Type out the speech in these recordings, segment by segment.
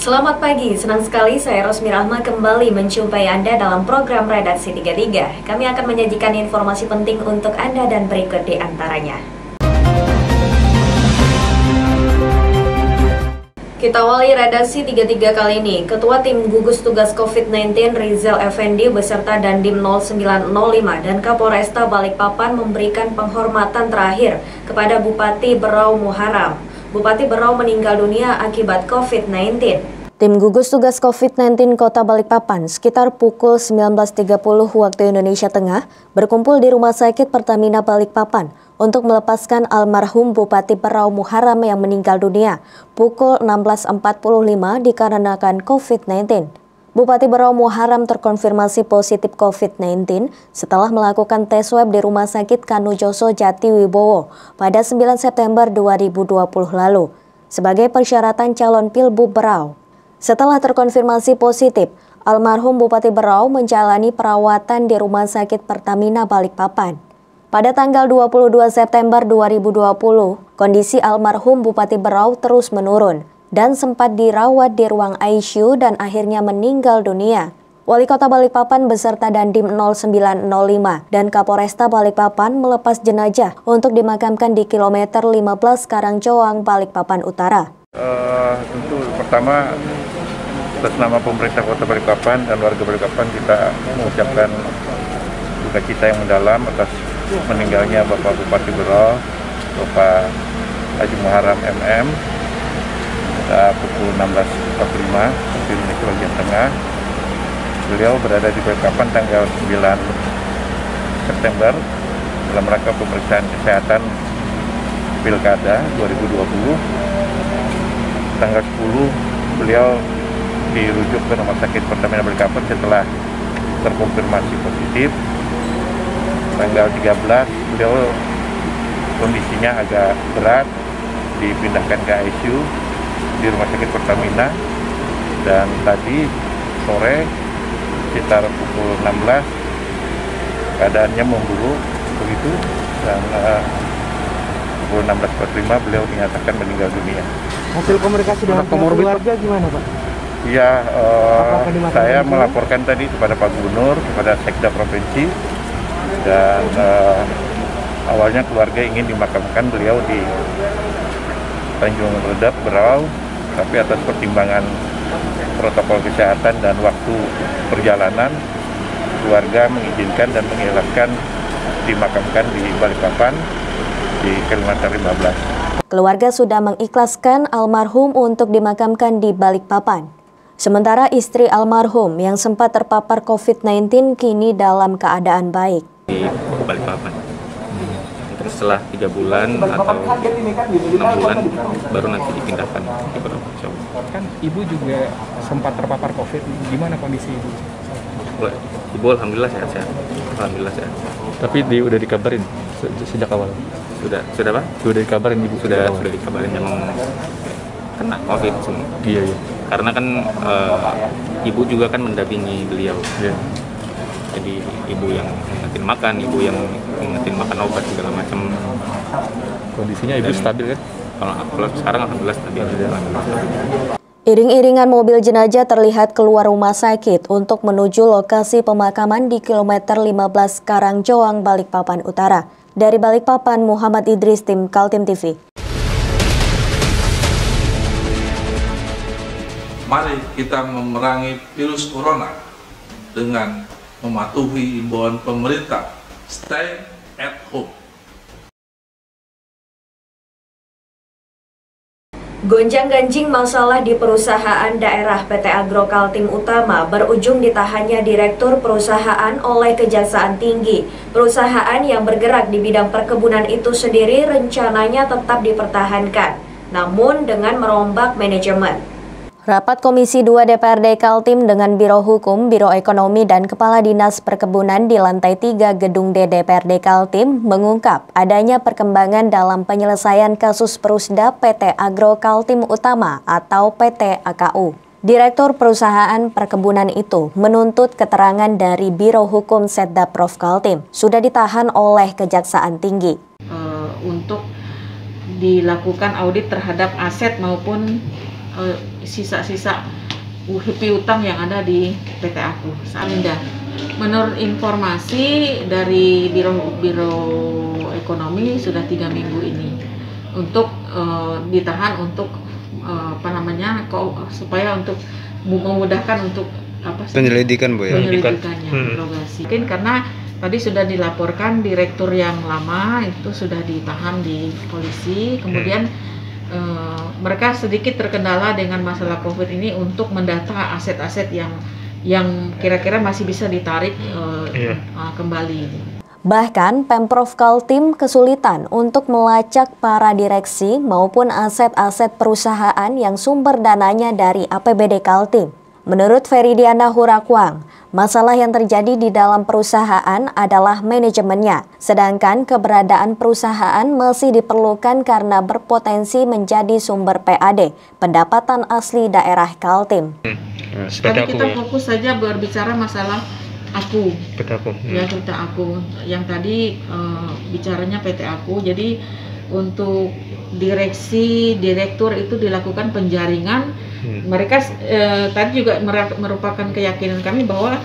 Selamat pagi, senang sekali saya Rosmi Rahma kembali menjumpai Anda dalam program Redaksi 33. Kami akan menyajikan informasi penting untuk Anda dan berikut di antaranya. Kita awali Redaksi 33 kali ini. Ketua Tim Gugus Tugas COVID-19 Rizal Effendi beserta Dandim 0905 dan Kapolresta Balikpapan memberikan penghormatan terakhir kepada Bupati Berau Muharram. Bupati Berau meninggal dunia akibat COVID-19. Tim Gugus Tugas COVID-19 Kota Balikpapan sekitar pukul 19.30 waktu Indonesia Tengah berkumpul di Rumah Sakit Pertamina Balikpapan untuk melepaskan almarhum Bupati Berau Muharram yang meninggal dunia pukul 16.45 dikarenakan COVID-19. Bupati Berau Muharram terkonfirmasi positif COVID-19 setelah melakukan tes swab di Rumah Sakit Kanujoso Jatiwibowo pada 9 September 2020 lalu sebagai persyaratan calon Pilbub Berau. Setelah terkonfirmasi positif, almarhum Bupati Berau menjalani perawatan di Rumah Sakit Pertamina Balikpapan. Pada tanggal 22 September 2020, kondisi almarhum Bupati Berau terus menurun dan sempat dirawat di ruang ICU dan akhirnya meninggal dunia. Wali Kota Balikpapan beserta Dandim 0905 dan Kapolresta Balikpapan melepas jenazah untuk dimakamkan di kilometer 15 Karangcoang, Balikpapan Utara. Tentu pertama atas nama pemerintah Kota Balikpapan dan warga Balikpapan kita mengucapkan duka cita yang mendalam atas meninggalnya Bapak Bupati Berau, Bapak Haji Muharram MM pukul 16.45 waktu Indonesia bagian tengah. Beliau berada di Balikpapan tanggal 9 September dalam rangka pemeriksaan kesehatan Pilkada 2020. Tanggal 10 beliau dirujuk ke Rumah Sakit Pertamina Balikpapan setelah terkonfirmasi positif. Tanggal 13 beliau kondisinya agak berat, dipindahkan ke ICU di Rumah Sakit Pertamina, dan tadi sore sekitar pukul 16 keadaannya memburuk begitu, dan pukul 16.45 beliau dinyatakan meninggal dunia. Hasil komunikasi dengan keluarga gimana, Pak? Ya, saya melaporkan tadi kepada Pak Gubernur, kepada Sekda Provinsi, dan awalnya keluarga ingin dimakamkan beliau di Tanjung Redap, Berau, tapi atas pertimbangan protokol kesehatan dan waktu perjalanan, keluarga mengizinkan dan mengikhlaskan dimakamkan di Balikpapan di kilometer 15. Keluarga sudah mengikhlaskan almarhum untuk dimakamkan di Balikpapan. Sementara istri almarhum yang sempat terpapar COVID-19 kini dalam keadaan baik. Di Balikpapan. Mungkin setelah 3 bulan atau 6 bulan baru nanti dipindahkan ke Berau. Kan ibu juga sempat terpapar COVID, gimana kondisi ibu? Ibu alhamdulillah sehat-sehat. Alhamdulillah sehat. Tapi udah dikabarin sejak awal? Sudah Pak? Sudah dikabarin ibu? Sudah dikabarin memang kena COVID semua. Iya. Karena kan ibu juga kan mendampingi beliau. Iya. Jadi ibu yang ngingetin makan, ibu yang ngingetin makan obat segala macam. Kondisinya ibu stabil kan? Kalau sekarang alhamdulillah stabil. Iring-iringan mobil jenazah terlihat keluar rumah sakit untuk menuju lokasi pemakaman di kilometer 15 Karangcoang, Balikpapan Utara. Dari Balikpapan, Muhammad Idris, tim Kaltim TV. Mari kita memerangi virus corona dengan mematuhi imbauan pemerintah, stay at home. Gonjang-ganjing masalah di perusahaan daerah PT Agro Kaltim Utama berujung ditahannya Direktur Perusahaan oleh Kejaksaan Tinggi. Perusahaan yang bergerak di bidang perkebunan itu sendiri rencananya tetap dipertahankan, namun dengan merombak manajemen. Rapat Komisi 2 DPRD Kaltim dengan Biro Hukum, Biro Ekonomi, dan Kepala Dinas Perkebunan di lantai 3 Gedung D DPRD Kaltim mengungkap adanya perkembangan dalam penyelesaian kasus Perusda PT Agro Kaltim Utama atau PT AKU. Direktur Perusahaan Perkebunan itu menuntut keterangan dari Biro Hukum Setda Prof Kaltim sudah ditahan oleh Kejaksaan Tinggi. Untuk dilakukan audit terhadap aset maupun sisa-sisa piutang yang ada di PT Aku Samarinda. Menurut informasi dari Biro Ekonomi sudah 3 minggu ini untuk ditahan untuk supaya untuk memudahkan untuk penyelidikan, Bu, ya. Penyelidikannya, interogasi. Mungkin karena tadi sudah dilaporkan direktur yang lama itu sudah ditahan di polisi, kemudian mereka sedikit terkendala dengan masalah COVID ini untuk mendata aset-aset yang kira-kira masih bisa ditarik kembali. Bahkan Pemprov Kaltim kesulitan untuk melacak para direksi maupun aset-aset perusahaan yang sumber dananya dari APBD Kaltim. Menurut Feridiana Hurakwang, masalah yang terjadi di dalam perusahaan adalah manajemennya, sedangkan keberadaan perusahaan masih diperlukan karena berpotensi menjadi sumber PAD, pendapatan asli daerah Kaltim. Tadi kita fokus saja berbicara masalah Aku, ya PT Aku, yang tadi bicaranya PT Aku. Jadi untuk direktur itu dilakukan penjaringan. Mereka tadi juga merupakan keyakinan kami bahwa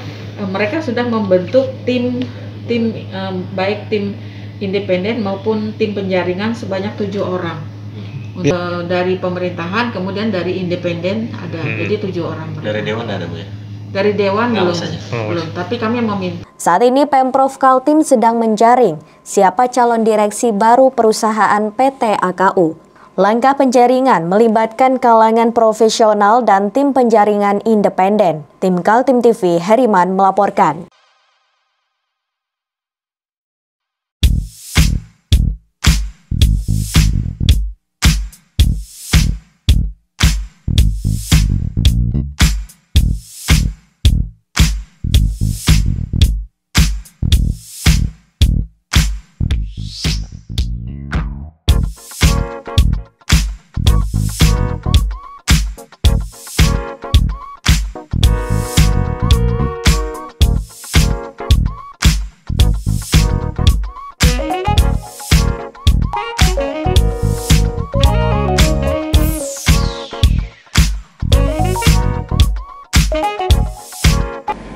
mereka sudah membentuk tim baik tim independen maupun tim penjaringan sebanyak 7 orang. Dari pemerintahan, kemudian dari independen ada, jadi 7 orang. Dari Dewan ada, Bu, ya? Dari Dewan belum, tapi kami meminta. Saat ini Pemprov Kaltim sedang menjaring siapa calon direksi baru perusahaan PT AKU. Langkah penjaringan melibatkan kalangan profesional dan tim penjaringan independen. Tim Kaltim TV, Heriman melaporkan.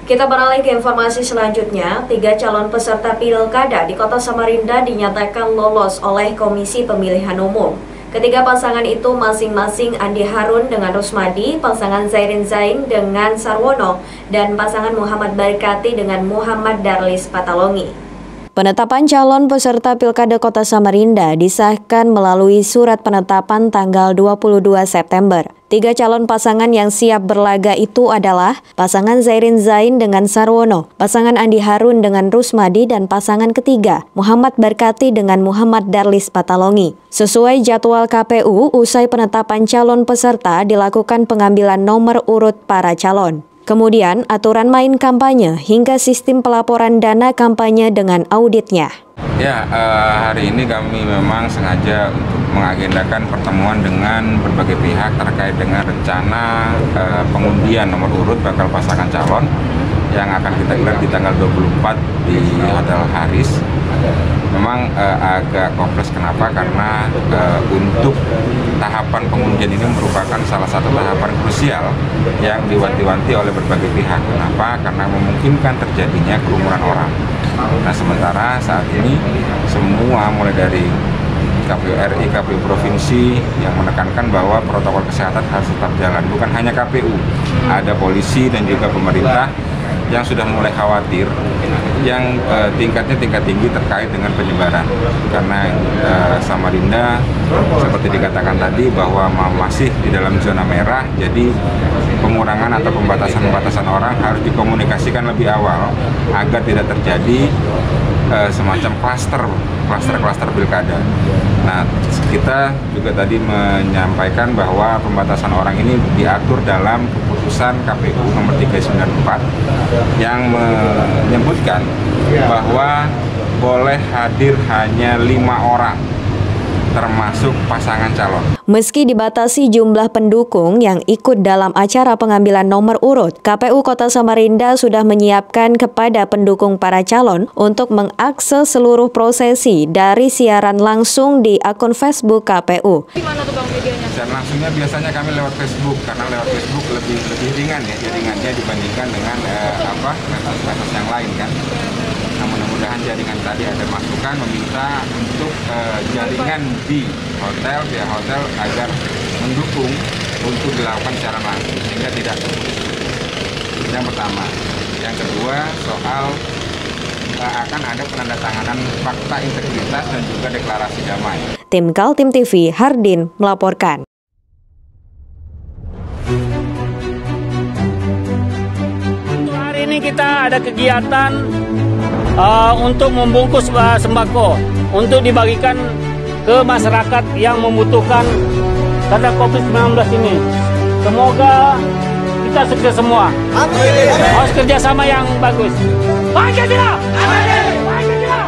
Kita beralih ke informasi selanjutnya. 3 calon peserta pilkada di Kota Samarinda dinyatakan lolos oleh Komisi Pemilihan Umum. Ketiga pasangan itu masing-masing Andi Harun dengan Rusmadi, pasangan Zairin Zain dengan Sarwono, dan pasangan Muhammad Barkati dengan Muhammad Darlis Patalongi. Penetapan calon peserta Pilkada Kota Samarinda disahkan melalui surat penetapan tanggal 22 September. 3 calon pasangan yang siap berlaga itu adalah pasangan Zairin Zain dengan Sarwono, pasangan Andi Harun dengan Rusmadi, dan pasangan ketiga Muhammad Barkati dengan Muhammad Darlis Patalongi. Sesuai jadwal KPU, usai penetapan calon peserta dilakukan pengambilan nomor urut para calon. Kemudian aturan main kampanye hingga sistem pelaporan dana kampanye dengan auditnya. Ya, hari ini kami memang sengaja untuk mengagendakan pertemuan dengan berbagai pihak terkait dengan rencana pengundian nomor urut bakal pasangan calon yang akan kita gelar di tanggal 24 di Hotel Haris. Memang agak kompleks, kenapa? Karena untuk tahapan pengundian ini merupakan salah satu tahapan krusial yang diwanti-wanti oleh berbagai pihak. Kenapa? Karena memungkinkan terjadinya kerumunan orang. Nah, sementara saat ini semua mulai dari KPU RI, KPU Provinsi yang menekankan bahwa protokol kesehatan harus tetap jalan. Bukan hanya KPU, ada polisi dan juga pemerintah yang sudah mulai khawatir, yang tingkat tinggi terkait dengan penyebaran. Karena Samarinda seperti dikatakan tadi bahwa masih di dalam zona merah, jadi pengurangan atau pembatasan orang harus dikomunikasikan lebih awal agar tidak terjadi semacam klaster pilkada. Nah, kita juga tadi menyampaikan bahwa pembatasan orang ini diatur dalam keputusan KPU nomor 394 yang menyebutkan bahwa boleh hadir hanya 5 orang termasuk pasangan calon. Meski dibatasi jumlah pendukung yang ikut dalam acara pengambilan nomor urut, KPU Kota Samarinda sudah menyiapkan kepada pendukung para calon untuk mengakses seluruh prosesi dari siaran langsung di akun Facebook KPU. Gimana tuh Bang videonya? Dan langsungnya biasanya kami lewat Facebook, karena lewat Facebook lebih ringan ya jaringannya dibandingkan dengan medsos yang lain kan. Nah, mudah-mudahan jaringan tadi ada masukan meminta untuk jaringan di hotel, pihak hotel agar mendukung untuk dilakukan secara langsung sehingga tidak terputus. Yang pertama. Yang kedua soal akan ada penandatanganan fakta integritas dan juga deklarasi damai. Tim Kaltim TV, Hardin melaporkan. Hari ini kita ada kegiatan untuk membungkus sembako untuk dibagikan ke masyarakat yang membutuhkan karena COVID-19 ini. Semoga kita sukses semua. Harus kerjasama yang bagus. Pancasila! Pancasila! Pancasila!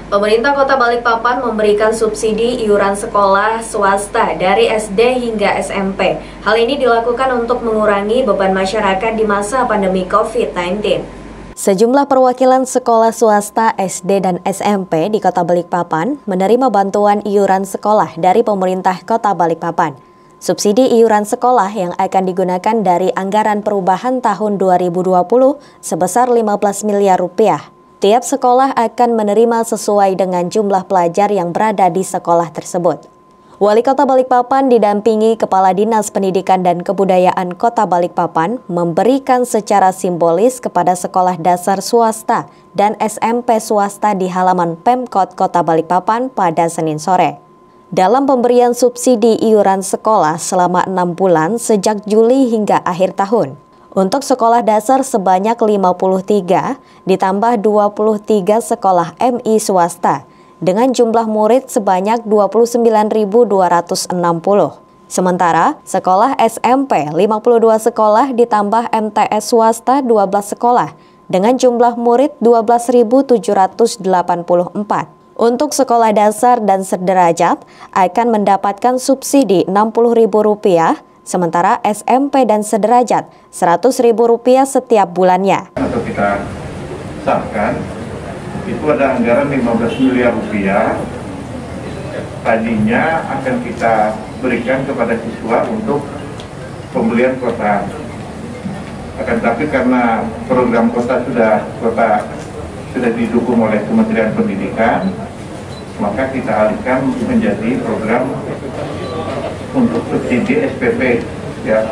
Pemerintah Kota Balikpapan memberikan subsidi iuran sekolah swasta dari SD hingga SMP. Hal ini dilakukan untuk mengurangi beban masyarakat di masa pandemi COVID-19. Sejumlah perwakilan sekolah swasta SD dan SMP di Kota Balikpapan menerima bantuan iuran sekolah dari pemerintah Kota Balikpapan. Subsidi iuran sekolah yang akan digunakan dari anggaran perubahan tahun 2020 sebesar 15 miliar rupiah. Tiap sekolah akan menerima sesuai dengan jumlah pelajar yang berada di sekolah tersebut. Wali Kota Balikpapan didampingi Kepala Dinas Pendidikan dan Kebudayaan Kota Balikpapan memberikan secara simbolis kepada sekolah dasar swasta dan SMP swasta di halaman Pemkot Kota Balikpapan pada Senin sore. Dalam pemberian subsidi iuran sekolah selama 6 bulan sejak Juli hingga akhir tahun. Untuk sekolah dasar sebanyak 53, ditambah 23 sekolah MI swasta, dengan jumlah murid sebanyak 29.260. Sementara, sekolah SMP 52 sekolah ditambah MTS swasta 12 sekolah, dengan jumlah murid 12.784. Untuk sekolah dasar dan sederajat akan mendapatkan subsidi Rp60.000, sementara SMP dan sederajat Rp100.000 setiap bulannya. Atau kita sahkan, itu ada anggaran 15 miliar rupiah. Tadinya akan kita berikan kepada siswa untuk pembelian kuota. Akan tapi karena program kuota sudah didukung oleh Kementerian Pendidikan, maka kita alihkan menjadi program untuk subsidi SPP ya.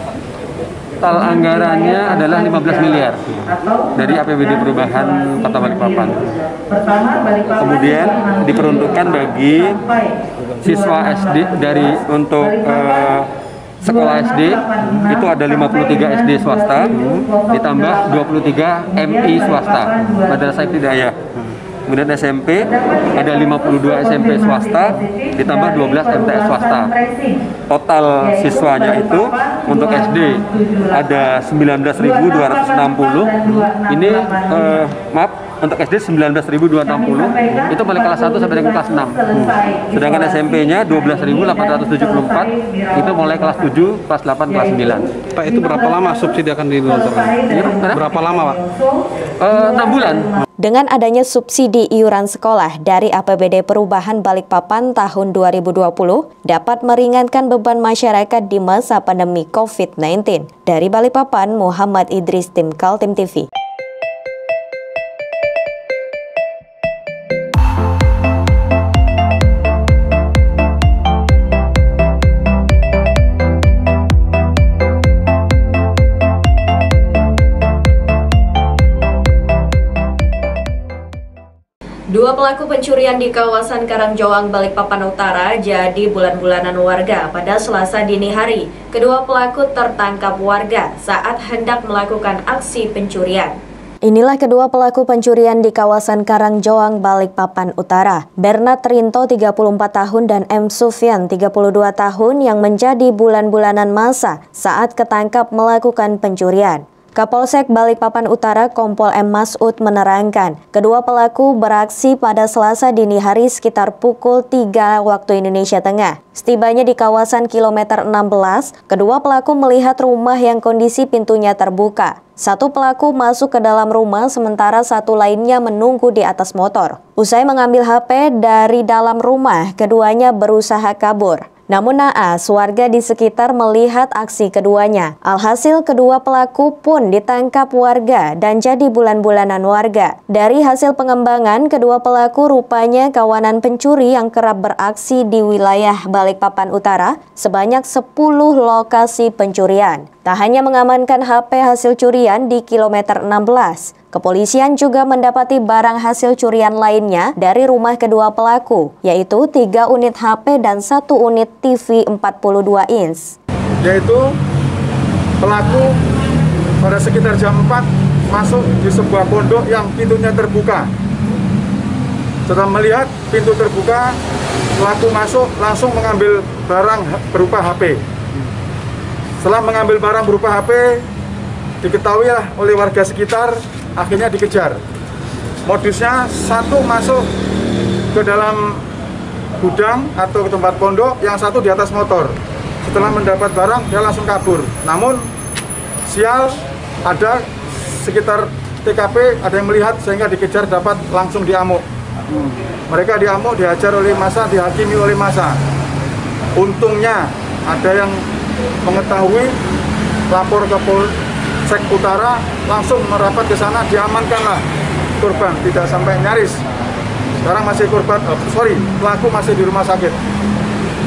Total anggarannya adalah 15 miliar dari APBD perubahan Kota Balikpapan. Kemudian diperuntukkan bagi siswa SD untuk sekolah SD itu ada 53 SD swasta ditambah 23 MI swasta Madrasah Ibtidaiyah. Kemudian SMP ada 52 SMP swasta ditambah 12 MTS swasta. Total siswanya itu untuk SD ada 19.260. Ini untuk SD 19.260 itu mulai kelas 1 sampai dengan kelas 6. Sedangkan SMP-nya 12.874 itu mulai kelas 7, kelas 8, kelas 9. Pak, itu berapa lama subsidi akan digelontorkan? Berapa lama, Pak? 6 bulan. Dengan adanya subsidi iuran sekolah dari APBD Perubahan Balikpapan tahun 2020 dapat meringankan beban masyarakat di masa pandemi COVID-19. Dari Balikpapan, Muhammad Idris, tim Kaltim TV. Dua pelaku pencurian di kawasan Karangjoang, Balikpapan Utara jadi bulan-bulanan warga pada Selasa dini hari. Kedua pelaku tertangkap warga saat hendak melakukan aksi pencurian. Inilah kedua pelaku pencurian di kawasan Karangjoang, Balikpapan Utara. Bernard Rinto 34 tahun dan M. Sufyan 32 tahun yang menjadi bulan-bulanan masa saat ketangkap melakukan pencurian. Kapolsek Balikpapan Utara Kompol M. Masud menerangkan, kedua pelaku beraksi pada Selasa dini hari sekitar pukul 3 waktu Indonesia Tengah. Setibanya di kawasan kilometer 16, kedua pelaku melihat rumah yang kondisi pintunya terbuka. Satu pelaku masuk ke dalam rumah sementara satu lainnya menunggu di atas motor. Usai mengambil HP dari dalam rumah, keduanya berusaha kabur. Namun naas, warga di sekitar melihat aksi keduanya. Alhasil kedua pelaku pun ditangkap warga dan jadi bulan-bulanan warga. Dari hasil pengembangan, kedua pelaku rupanya kawanan pencuri yang kerap beraksi di wilayah Balikpapan Utara sebanyak 10 lokasi pencurian. Tak hanya mengamankan HP hasil curian di kilometer 16, kepolisian juga mendapati barang hasil curian lainnya dari rumah kedua pelaku, yaitu 3 unit HP dan 1 unit TV 42 inch. Yaitu pelaku pada sekitar jam 4 masuk di sebuah pondok yang pintunya terbuka. Setelah melihat pintu terbuka, pelaku masuk langsung mengambil barang berupa HP. Setelah mengambil barang berupa HP, diketahui oleh warga sekitar, akhirnya dikejar. Modusnya satu masuk ke dalam gudang atau ke tempat pondok, yang satu di atas motor. Setelah mendapat barang, dia langsung kabur. Namun sial, ada sekitar TKP ada yang melihat sehingga dikejar, dapat langsung diamuk. Mereka diamuk, dihajar oleh massa, dihakimi oleh massa. Untungnya ada yang mengetahui, lapor ke Polsek Utara, langsung merapat ke sana, diamankanlah korban, tidak sampai nyaris. Sekarang masih pelaku masih di rumah sakit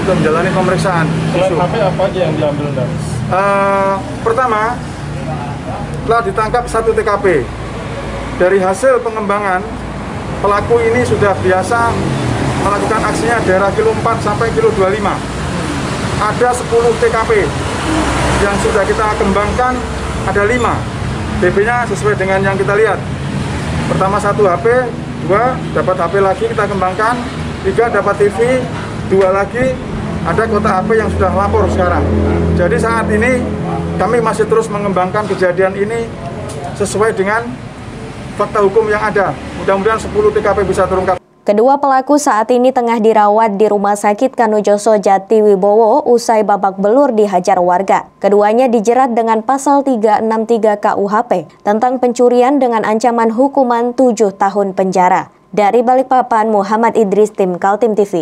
untuk menjalani pemeriksaan. Selain HP apa aja yang diambil, Dan? Pertama, telah ditangkap 1 TKP. Dari hasil pengembangan, pelaku ini sudah biasa melakukan aksinya daerah kilo 4 sampai kilo 25. Ada 10 TKP yang sudah kita kembangkan, ada 5. DP-nya sesuai dengan yang kita lihat. Pertama 1 HP, 2 dapat HP lagi kita kembangkan, 3 dapat TV, 2 lagi ada kotak HP yang sudah lapor sekarang. Jadi saat ini kami masih terus mengembangkan kejadian ini sesuai dengan fakta hukum yang ada. Mudah-mudahan 10 TKP bisa terungkap. Kedua pelaku saat ini tengah dirawat di Rumah Sakit Kanujoso Jatiwibowo usai babak belur dihajar warga. Keduanya dijerat dengan pasal 363 KUHP tentang pencurian dengan ancaman hukuman 7 tahun penjara. Dari Balikpapan, Muhammad Idris, tim Kaltim TV.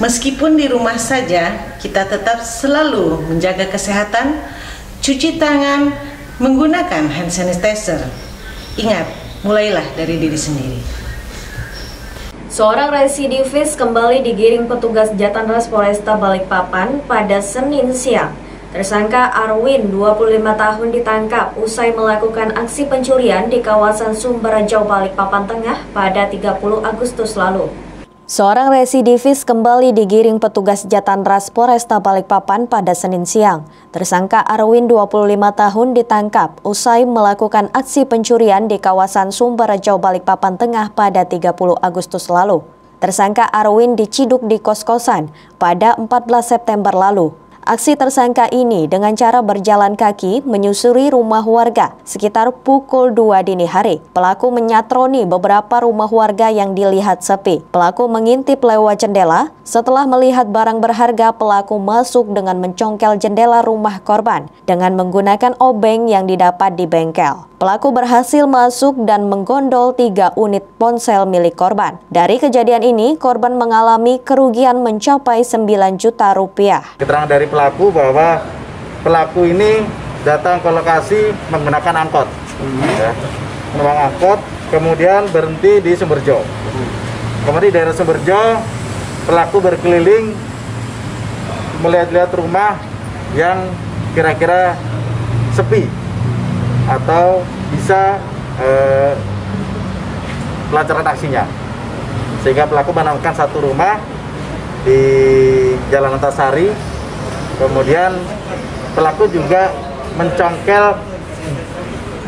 Meskipun di rumah saja, kita tetap selalu menjaga kesehatan, cuci tangan, menggunakan hand sanitizer. Ingat, mulailah dari diri sendiri. Seorang residivis kembali digiring petugas Jatanras Polresta Balikpapan pada Senin siang. Tersangka Arwin, 25 tahun ditangkap usai melakukan aksi pencurian di kawasan Sumberjo, Balikpapan Tengah pada 30 Agustus lalu. Seorang residivis kembali digiring petugas Jatanras Polresta Balikpapan pada Senin siang. Tersangka Arwin, 25 tahun ditangkap usai melakukan aksi pencurian di kawasan Sumberjo, Balikpapan Tengah pada 30 Agustus lalu. Tersangka Arwin diciduk di kos-kosan pada 14 September lalu. Aksi tersangka ini dengan cara berjalan kaki menyusuri rumah warga sekitar pukul 2 dini hari. Pelaku menyatroni beberapa rumah warga yang dilihat sepi. Pelaku mengintip lewat jendela. Setelah melihat barang berharga, pelaku masuk dengan mencongkel jendela rumah korban dengan menggunakan obeng yang didapat di bengkel. Pelaku berhasil masuk dan menggondol 3 unit ponsel milik korban. Dari kejadian ini, korban mengalami kerugian mencapai 9 juta rupiah. Keterangan dari pelaku bahwa pelaku ini datang ke lokasi menggunakan angkot. Menggunakan angkot, kemudian berhenti di Sumberjo. Kemudian di daerah Sumberjo, pelaku berkeliling melihat-lihat rumah yang kira-kira sepi atau bisa pelancaran aksinya, sehingga pelaku menemukan satu rumah di Jalan Antasari. Kemudian pelaku juga mencongkel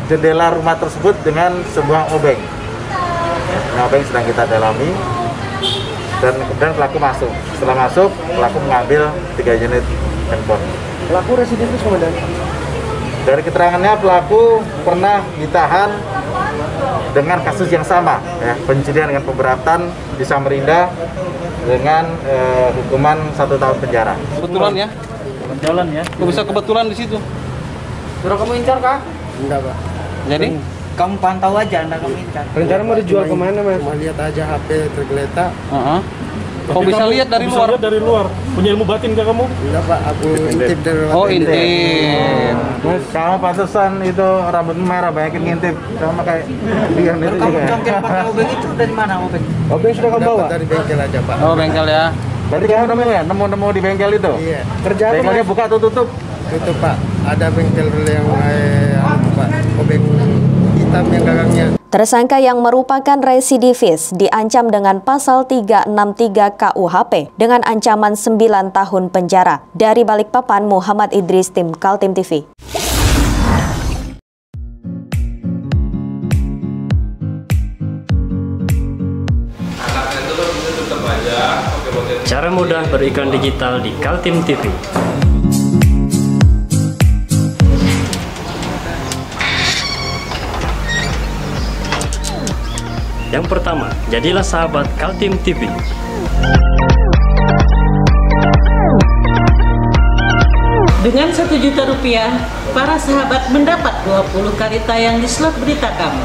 jendela rumah tersebut dengan sebuah obeng. Obeng sedang kita dalami, dan kemudian pelaku masuk. Setelah masuk, pelaku mengambil 3 unit handphone. Pelaku residivis, Komandan? Dari keterangannya, pelaku pernah ditahan dengan kasus yang sama, ya, pencurian dengan pemberatan di Samarinda dengan hukuman 1 tahun penjara. Kebetulan ya? Kebetulan ya? Kok bisa kebetulan di situ? Suruh kamu incar kah? Enggak, Pak. Jadi? Kamu pantau aja, Anda kamu incar. Rencana mau dijual kemana, Mas? Cuma lihat aja HP tergeletak. Kok bisa lihat dari luar? Dari luar. Punya ilmu batin kah kamu? Enggak, Pak. Aku intip dari luar. Oh, intip. Mas, kamu pantesan itu rambut merah, banyakin ngintip. Sama kayak Dian itu juga. Kamu congkel pakai obeng itu dari mana, obeng? Obeng sudah kamu bawa? Dari bengkel aja, Pak. Oh, bengkel ya. Berarti kamu nemu ya? Nemu di bengkel itu? Iya. Kerja apa? Bengkelnya buka atau tutup? Tutup, Pak. Ada bengkel yang Pak. Obeng hitam yang gagangnya. Tersangka yang merupakan residivis diancam dengan pasal 363 KUHP dengan ancaman 9 tahun penjara. Dari Balikpapan, Muhammad Idris, tim Kaltim TV. Cara mudah beriklan digital di Kaltim TV. Yang pertama, jadilah sahabat Kaltim TV. Dengan 1 juta rupiah, para sahabat mendapat 20 kali tayang di slot berita kamu.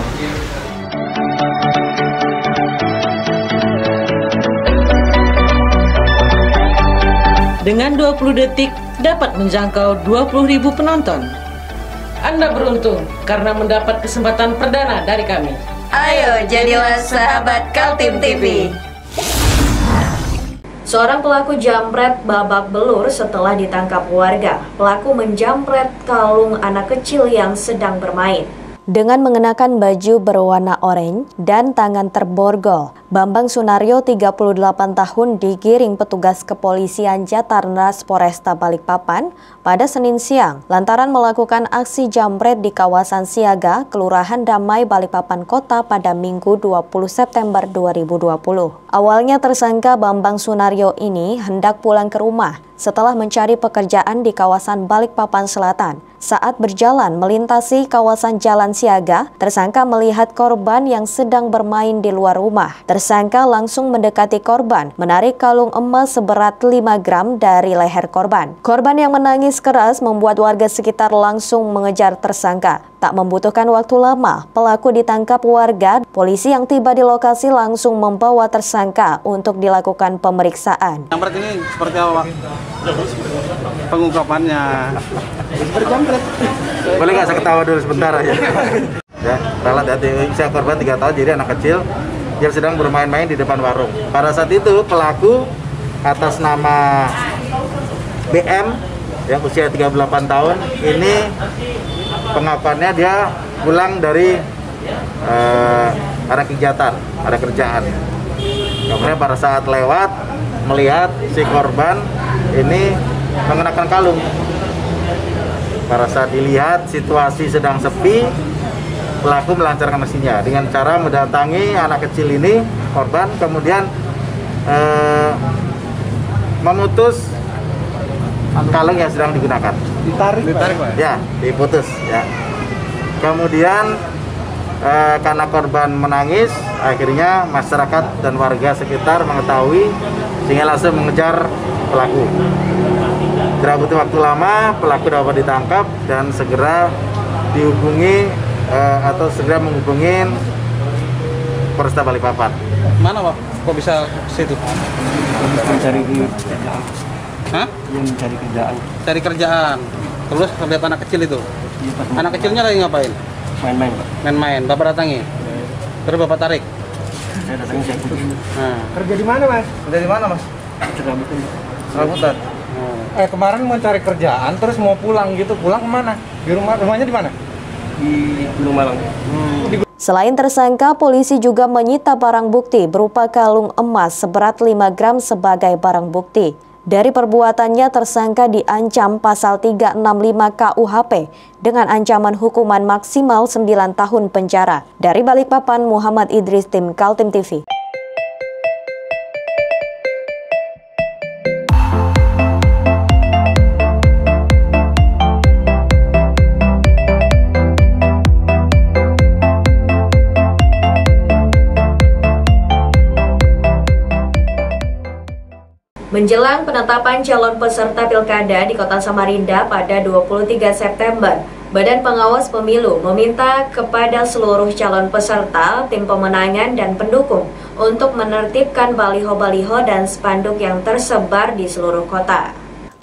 Dengan 20 detik, dapat menjangkau 20.000 penonton. Anda beruntung karena mendapat kesempatan perdana dari kami. Ayo jadilah sahabat Kaltim TV. Seorang pelaku jambret babak belur setelah ditangkap warga. Pelaku menjambret kalung anak kecil yang sedang bermain. Dengan mengenakan baju berwarna oranye dan tangan terborgol, Bambang Sunaryo, 38 tahun, digiring petugas kepolisian Jatanras Polresta Balikpapan pada Senin siang lantaran melakukan aksi jambret di kawasan Siaga, Kelurahan Damai, Balikpapan Kota pada Minggu 20 September 2020. Awalnya tersangka Bambang Sunaryo ini hendak pulang ke rumah setelah mencari pekerjaan di kawasan Balikpapan Selatan. Saat berjalan melintasi kawasan Jalan Siaga, tersangka melihat korban yang sedang bermain di luar rumah. Tersangka langsung mendekati korban, menarik kalung emas seberat 5 gram dari leher korban. Korban yang menangis keras membuat warga sekitar langsung mengejar tersangka. Tak membutuhkan waktu lama, pelaku ditangkap warga. Polisi yang tiba di lokasi langsung membawa tersangka untuk dilakukan pemeriksaan. Jambret ini seperti apa, Pak? Pengungkapannya. Berjambret. Boleh nggak saya ketawa dulu sebentar aja? Ya, ralat hati. Saya korban 3 tahun, jadi anak kecil yang sedang bermain-main di depan warung. Pada saat itu pelaku atas nama BM yang usia 38 tahun. Ini pengakuannya dia pulang dari ada kegiatan, ada kerjaan. Kemudian pada saat lewat melihat si korban ini mengenakan kalung. Pada saat dilihat situasi sedang sepi, pelaku melancarkan aksinya dengan cara mendatangi anak kecil ini, korban, kemudian memutus kalung yang sedang digunakan. Ditarik Pak? Ya, diputus ya. Kemudian karena korban menangis, akhirnya masyarakat dan warga sekitar mengetahui sehingga langsung mengejar pelaku. Tidak butuh waktu lama, pelaku dapat ditangkap dan segera dihubungi atau segera menghubungi Polresta Balikpapan. Mana Pak? Kok bisa ke situ? Mencari kerjaan. Hah? Yang mencari kerjaan. Cari kerjaan. Terus lihat anak kecil itu? Anak kecilnya lagi ngapain? Main-main Pak. Main-main. Bapak datangi? Terus Bapak tarik? Saya datangi, saya ikutin. Kerja di mana Mas? Kerja di mana Mas? Serabutan. Serabutan. Kemarin mau cari kerjaan, terus mau pulang gitu. Pulang kemana? Di rumahnya di mana? Di Gunung Malang. Selain tersangka, polisi juga menyita barang bukti berupa kalung emas seberat 5 gram sebagai barang bukti. Dari perbuatannya, tersangka diancam pasal 365 KUHP dengan ancaman hukuman maksimal 9 tahun penjara. Dari Balikpapan, Muhammad Idris, tim Kaltim TV. Menjelang penetapan calon peserta pilkada di Kota Samarinda pada 23 September, Badan Pengawas Pemilu meminta kepada seluruh calon peserta, tim pemenangan, dan pendukung untuk menertibkan baliho-baliho dan spanduk yang tersebar di seluruh kota.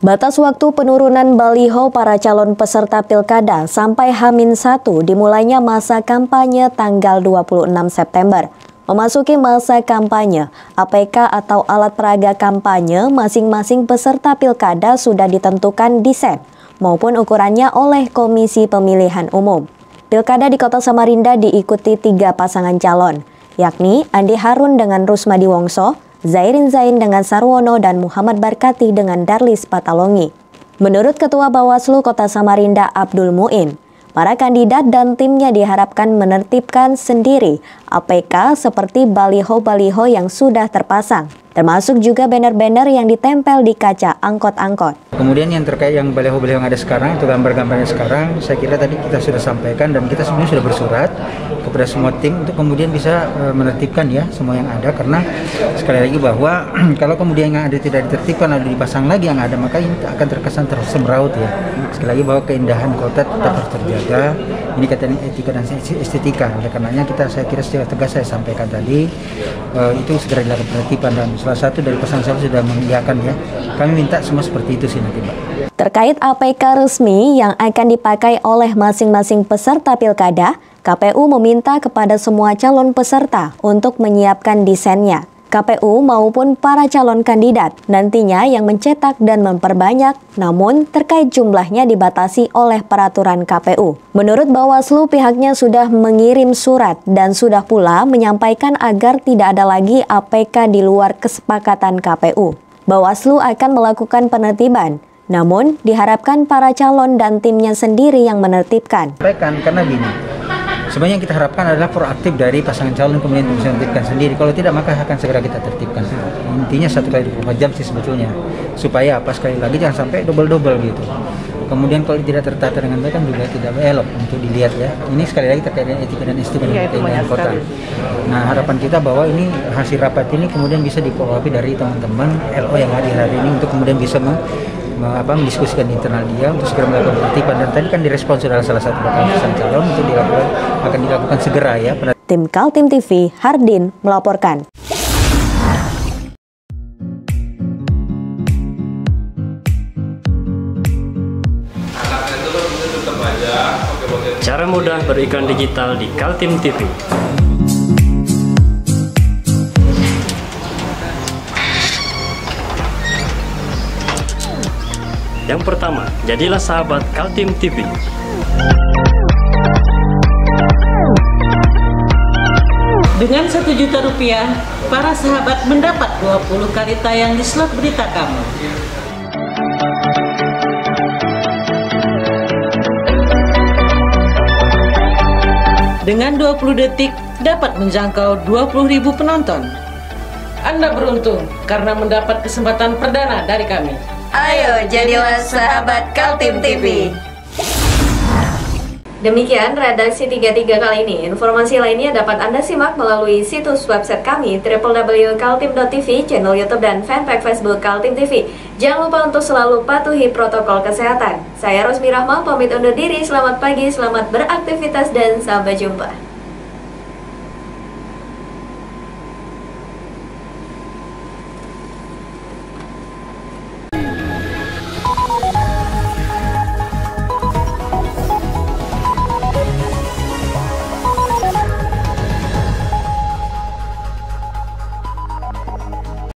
Batas waktu penurunan baliho para calon peserta pilkada sampai H-1 dimulainya masa kampanye tanggal 26 September. Memasuki masa kampanye, APK atau alat peraga kampanye masing-masing peserta pilkada sudah ditentukan desain maupun ukurannya oleh Komisi Pemilihan Umum. Pilkada di Kota Samarinda diikuti 3 pasangan calon, yakni Andi Harun dengan Rusmadi Wongso, Zairin Zain dengan Sarwono, dan Muhammad Barkati dengan Darlis Patalongi. Menurut Ketua Bawaslu Kota Samarinda Abdul Muin, para kandidat dan timnya diharapkan menertibkan sendiri APK seperti baliho-baliho yang sudah terpasang, termasuk juga banner-banner yang ditempel di kaca angkot-angkot. Kemudian yang terkait yang baliho-baliho yang ada sekarang, itu gambar-gambarnya sekarang, saya kira tadi kita sudah sampaikan dan kita sebenarnya sudah bersurat kepada semua tim untuk kemudian bisa menertibkan ya semua yang ada, karena sekali lagi bahwa kalau kemudian yang ada tidak ditertibkan lalu dipasang lagi yang ada, maka ini akan terkesan tersemraut ya. Sekali lagi bahwa keindahan kota tetap harus terjaga. Ini katanya etika dan estetika. Oleh karenanya saya kira secara tegas saya sampaikan tadi itu segera dilakukan penertiban, dan salah satu dari pesan saya sudah mengiyakan ya. Kami minta semua seperti itu sih nanti Mbak. Terkait APK resmi yang akan dipakai oleh masing-masing peserta pilkada, KPU meminta kepada semua calon peserta untuk menyiapkan desainnya. KPU maupun para calon kandidat nantinya yang mencetak dan memperbanyak, namun terkait jumlahnya dibatasi oleh peraturan KPU. Menurut Bawaslu, pihaknya sudah mengirim surat dan sudah pula menyampaikan agar tidak ada lagi APK di luar kesepakatan KPU. Bawaslu akan melakukan penertiban, namun diharapkan para calon dan timnya sendiri yang menertibkan. Karena gini, sebenarnya yang kita harapkan adalah proaktif dari pasangan calon kemudian bisa menertibkan sendiri. Kalau tidak maka akan segera kita tertibkan. Intinya 1 kali 24 jam sih sebetulnya. Supaya apa, sekali lagi jangan sampai double-double gitu. Kemudian kalau tidak tertata dengan baik kan juga tidak elok untuk dilihat ya. Ini sekali lagi terkait dengan etika dan estetika dan kota. Nah, harapan kita bahwa ini hasil rapat ini kemudian bisa dikowapi dari teman-teman LO yang hadir hari ini untuk kemudian bisa mendiskusikan internal dia untuk segera melakukan penertiban, dan tadi kan direspons oleh salah satu bakal pasangan calon untuk akan dilakukan segera ya. Tim Kaltim TV, Hardin melaporkan. Cara mudah beriklan digital di Kaltim TV. Yang pertama, jadilah sahabat Kaltim TV. Dengan Rp1.000.000, para sahabat mendapat 20 kali tayang di slot berita kamu. Dengan 20 detik dapat menjangkau 20.000 penonton. Anda beruntung karena mendapat kesempatan perdana dari kami. Ayo jadilah sahabat Kaltim TV. Demikian redaksi 33 kali ini. Informasi lainnya dapat Anda simak melalui situs website kami www.kaltim.tv, channel YouTube dan fanpage Facebook Kaltim TV. Jangan lupa untuk selalu patuhi protokol kesehatan. Saya Rosmi Rahma pamit undur diri. Selamat pagi, selamat beraktivitas dan sampai jumpa.